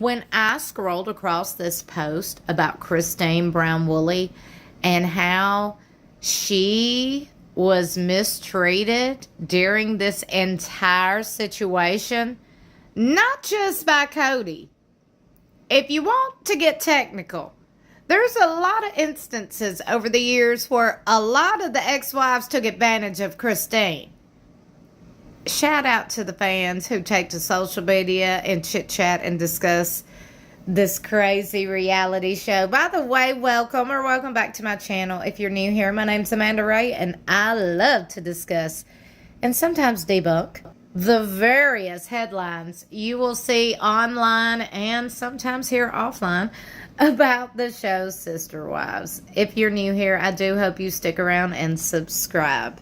When I scrolled across this post about Christine Brown Woolley and how she was mistreated during this entire situation, not just by Kody. If you want to get technical, there's a lot of instances over the years where a lot of the ex-wives took advantage of Christine. Shout out to the fans who take to social media and chit-chat and discuss this crazy reality show. By the way, welcome back to my channel. If you're new here, my name's Amanda Ray, and I love to discuss and sometimes debunk the various headlines you will see online and sometimes here offline about the show's sister wives. If you're new here, I do hope you stick around and subscribe.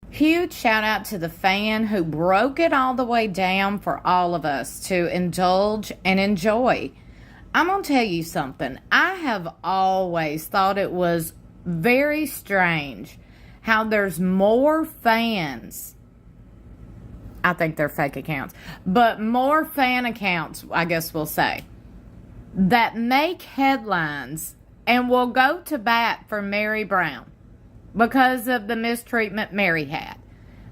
Huge shout out to the fan who broke it all the way down for all of us to indulge and enjoy. I'm going to tell you something. I have always thought it was very strange how there's more fans. I think they're fake accounts, but more fan accounts, I guess we'll say, that make headlines and will go to bat for Mary Brown because of the mistreatment Mary had.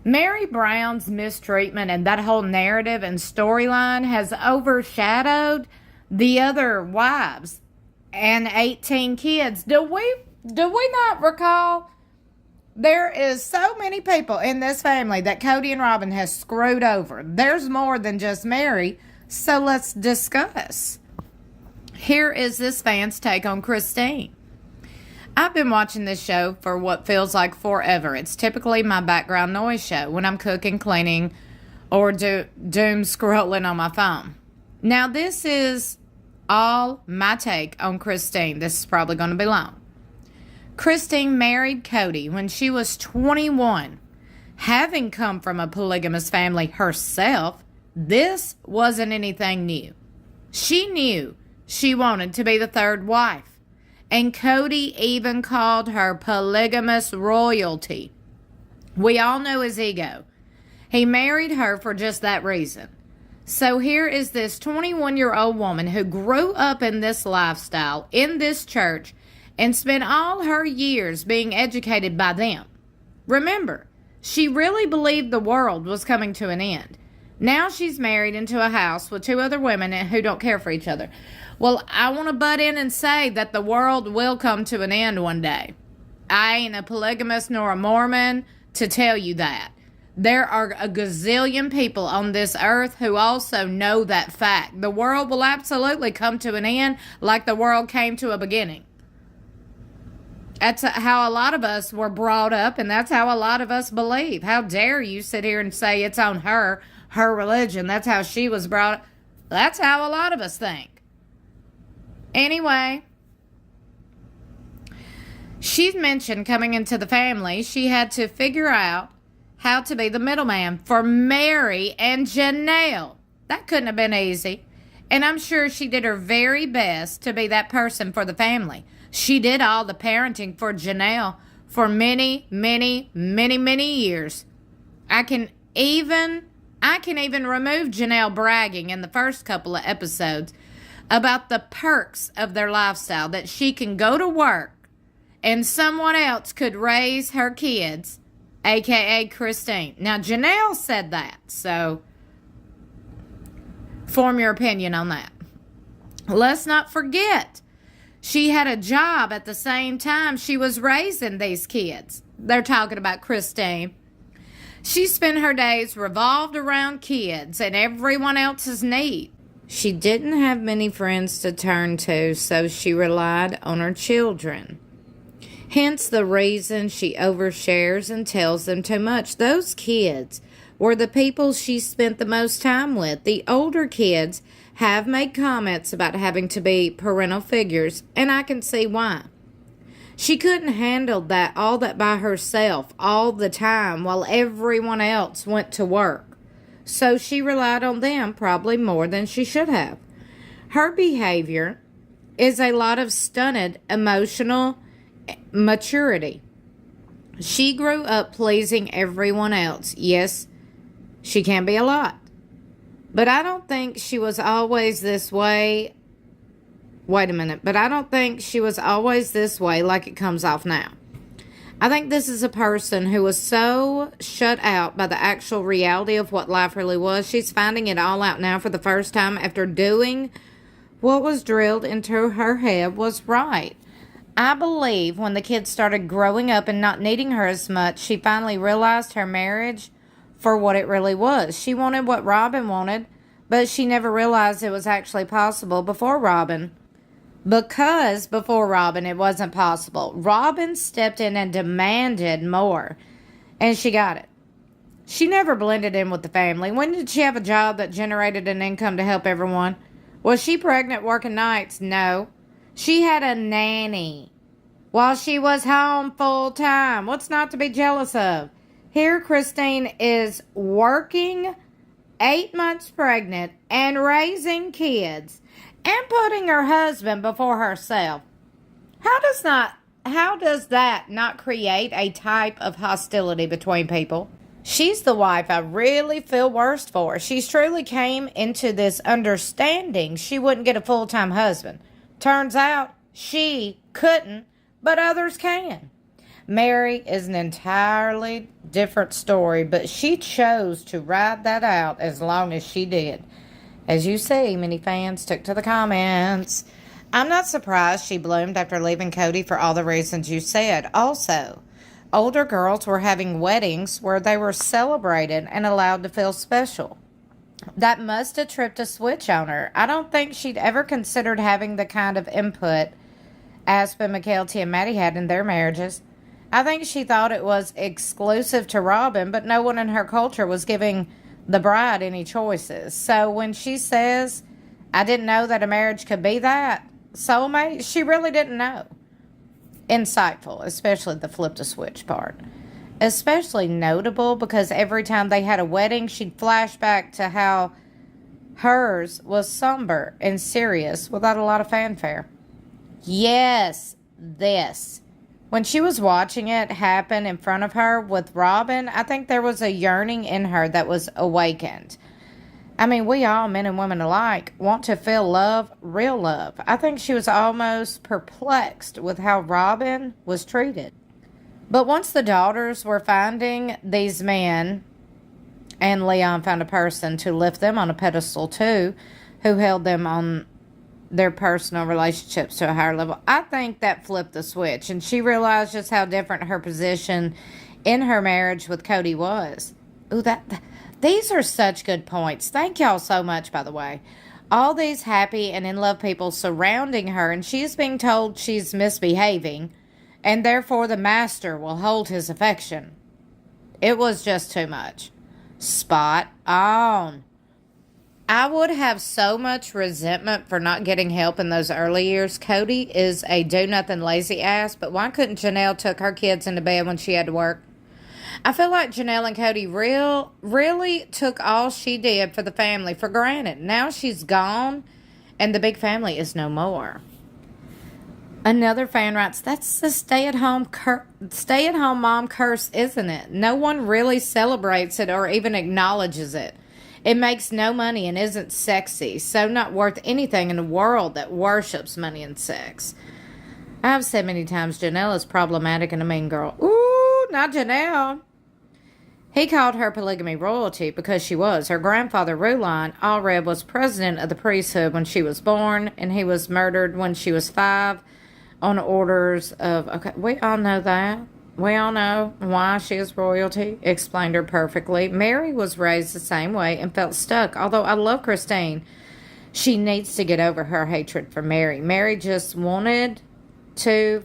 Mary Brown's mistreatment and that whole narrative and storyline has overshadowed the other wives and 18 kids. Do we not recall? There is so many people in this family that Kody and Robin has screwed over. There's more than just Mary, so let's discuss. Here is this fan's take on Christine. I've been watching this show for what feels like forever. It's typically my background noise show when I'm cooking, cleaning, or doom scrolling on my phone. Now, this is all my take on Christine. This is probably going to be long. Christine married Kody when she was 21. Having come from a polygamous family herself, this wasn't anything new. She knew she wanted to be the third wife. And Kody even called her polygamous royalty. We all know his ego. He married her for just that reason. So here is this 21-year-old woman who grew up in this lifestyle, in this church, and spent all her years being educated by them. Remember, she really believed the world was coming to an end. Now she's married into a house with two other women who don't care for each other. Well, I want to butt in and say that the world will come to an end one day. I ain't a polygamist nor a Mormon to tell you that. There are a gazillion people on this earth who also know that fact. The world will absolutely come to an end like the world came to a beginning. That's how a lot of us were brought up, and that's how a lot of us believe. How dare you sit here and say it's on her religion. That's how she was brought up. That's how a lot of us think. Anyway, she's mentioned coming into the family, she had to figure out how to be the middleman for Mary and Janelle. That couldn't have been easy. And I'm sure she did her very best to be that person for the family. She did all the parenting for Janelle for many, many, many, many years. I can even remove Janelle bragging in the first couple of episodes about the perks of their lifestyle, that she can go to work and someone else could raise her kids, aka Christine. Now, Janelle said that, so form your opinion on that. Let's not forget, she had a job at the same time she was raising these kids. They're talking about Christine. She spent her days revolved around kids and everyone else's needs. She didn't have many friends to turn to, so she relied on her children. Hence the reason she overshares and tells them too much. Those kids were the people she spent the most time with. The older kids have made comments about having to be parental figures, and I can see why. She couldn't handle all that by herself all the time while everyone else went to work. So she relied on them probably more than she should have. Her behavior is a lot of stunted emotional maturity. She grew up pleasing everyone else. Yes, she can be a lot. But I don't think she was always this way. Wait a minute. But I don't think she was always this way like it comes off now. I think this is a person who was so shut out by the actual reality of what life really was. She's finding it all out now for the first time after doing what was drilled into her head was right. I believe when the kids started growing up and not needing her as much, she finally realized her marriage for what it really was. She wanted what Robin wanted, but she never realized it was actually possible before Robin. Because before Robin, it wasn't possible. Robin stepped in and demanded more, and she got it. She never blended in with the family. When did she have a job that generated an income to help everyone? Was she pregnant working nights? No. She had a nanny while she was home full time. What's not to be jealous of? Here, Christine is working 8 months pregnant and raising kids and putting her husband before herself. How does that not create a type of hostility between people? She's the wife I really feel worst for. She's truly came into this understanding she wouldn't get a full-time husband. Turns out she couldn't, but others can. Mary is an entirely different story, but she chose to ride that out as long as she did. As you see, many fans took to the comments. I'm not surprised she bloomed after leaving Kody for all the reasons you said. Also, older girls were having weddings where they were celebrated and allowed to feel special. That must have tripped a switch on her. I don't think she'd ever considered having the kind of input Aspen, McKelty, and Maddie had in their marriages. I think she thought it was exclusive to Robin, but no one in her culture was giving the bride any choices. So when she says, I didn't know that a marriage could be that soulmate, she really didn't know. Insightful, especially the flip the switch part. Especially notable because every time they had a wedding, she'd flash back to how hers was somber and serious without a lot of fanfare. Yes, this. When she was watching it happen in front of her with Robin, I think there was a yearning in her that was awakened. I mean, we all, men and women alike, want to feel love, real love. I think she was almost perplexed with how Robin was treated. But once the daughters were finding these men, and Leon found a person to lift them on a pedestal too, who held them on their personal relationships to a higher level, I think that flipped the switch, and she realized just how different her position in her marriage with Kody was. Ooh, these are such good points. Thank y'all so much, by the way. All these happy and in love people surrounding her, and she is being told she's misbehaving, and therefore the master will hold his affection. It was just too much. Spot on. I would have so much resentment for not getting help in those early years. Kody is a do-nothing lazy ass, but why couldn't Janelle took her kids into bed when she had to work? I feel like Janelle and Kody really took all she did for the family for granted. Now she's gone, and the big family is no more. Another fan writes, that's the stay-at-home mom curse, isn't it? No one really celebrates it or even acknowledges it. It makes no money and isn't sexy, so not worth anything in a world that worships money and sex. I've said many times Janelle is problematic and a mean girl. Ooh, not Janelle. He called her polygamy royalty because she was. Her grandfather, Rulon Allred, was president of the priesthood when she was born, and he was murdered when she was 5 on orders of... Okay, we all know that. We all know why she is royalty. Explained her perfectly. Mary was raised the same way and felt stuck. Although I love Christine, she needs to get over her hatred for Mary. Mary just wanted to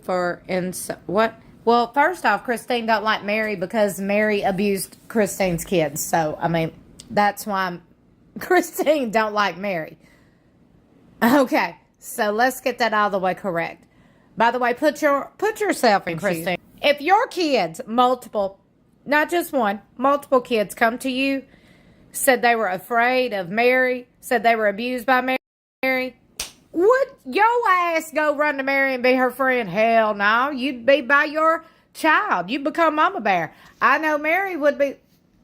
what? Well, first off, Christine don't like Mary because Mary abused Christine's kids. So, I mean, that's why Christine don't like Mary. Okay, so let's get that all the way correct. By the way, put yourself in Christine. If your kids, multiple, not just one, multiple kids come to you, said they were afraid of Mary, said they were abused by Mary, would your ass go run to Mary and be her friend? Hell no. You'd be by your child. You'd become mama bear. I know Mary would be.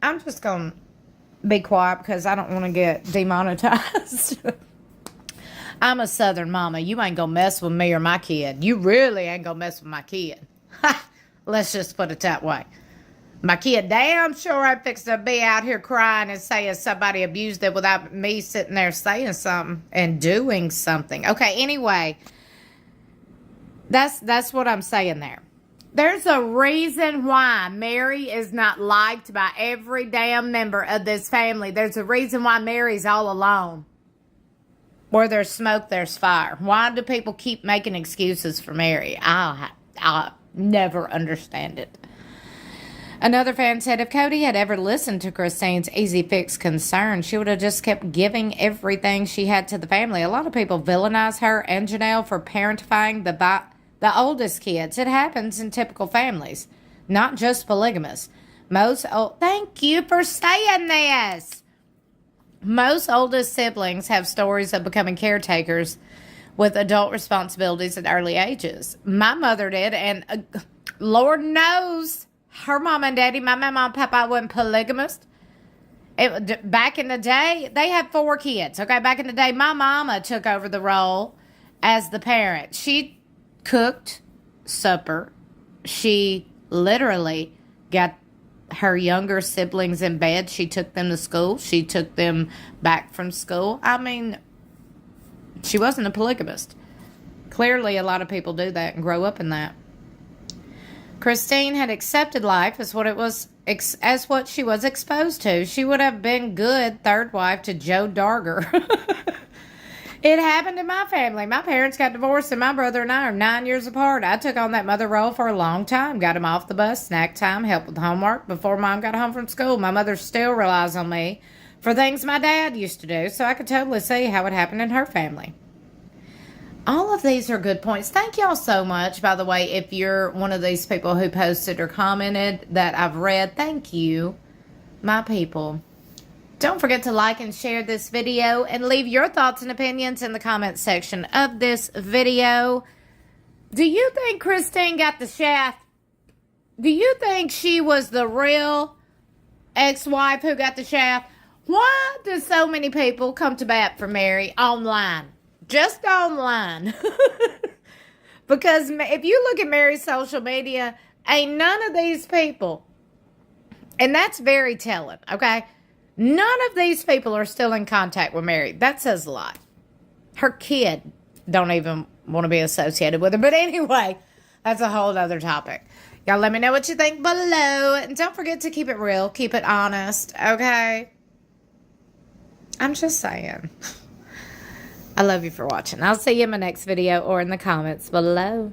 I'm just going to be quiet because I don't want to get demonetized. I'm a Southern mama. You ain't gonna mess with me or my kid. You really ain't gonna mess with my kid. Let's just put it that way. My kid damn sure ain't fixing to be out here crying and saying somebody abused it without me sitting there saying something and doing something. Okay, anyway, that's what I'm saying there. There's a reason why Mary is not liked by every damn member of this family. There's a reason why Mary's all alone. Where there's smoke, there's fire. Why do people keep making excuses for Mary? I'll never understand it. Another fan said, if Kody had ever listened to Christine's easy fix concerns, she would have just kept giving everything she had to the family. A lot of people villainize her and Janelle for parentifying the oldest kids. It happens in typical families, not just polygamous. Thank you for saying this. Most oldest siblings have stories of becoming caretakers with adult responsibilities at early ages. My mother did, and Lord knows her mom and daddy, my mama and papa wasn't polygamous. Back in the day, they had 4 kids. Okay, back in the day, my mama took over the role as the parent. She cooked supper. She literally got her younger siblings in bed. She took them to school. She took them back from school. I mean, she wasn't a polygamist. Clearly, a lot of people do that and grow up in that. Christine had accepted life as what she was exposed to. She would have been good third wife to Joe Darger. It happened in my family. My parents got divorced and my brother and I are 9 years apart. I took on that mother role for a long time. Got him off the bus, snack time, helped with homework before mom got home from school. My mother still relies on me for things my dad used to do, so I could totally see how it happened in her family. All of these are good points. Thank y'all so much, by the way, if you're one of these people who posted or commented that I've read. Thank you, my people. Don't forget to like and share this video and leave your thoughts and opinions in the comments section of this video. Do you think Christine got the shaft? Do you think she was the real ex-wife who got the shaft? Why do so many people come to bat for Mary online? Just online. Because if you look at Mary's social media, ain't none of these people, and that's very telling, okay? None of these people are still in contact with Mary. That says a lot. Her kid don't even want to be associated with her. But anyway, that's a whole other topic. Y'all let me know what you think below. And don't forget to keep it real. Keep it honest. Okay? I'm just saying. I love you for watching. I'll see you in my next video or in the comments below.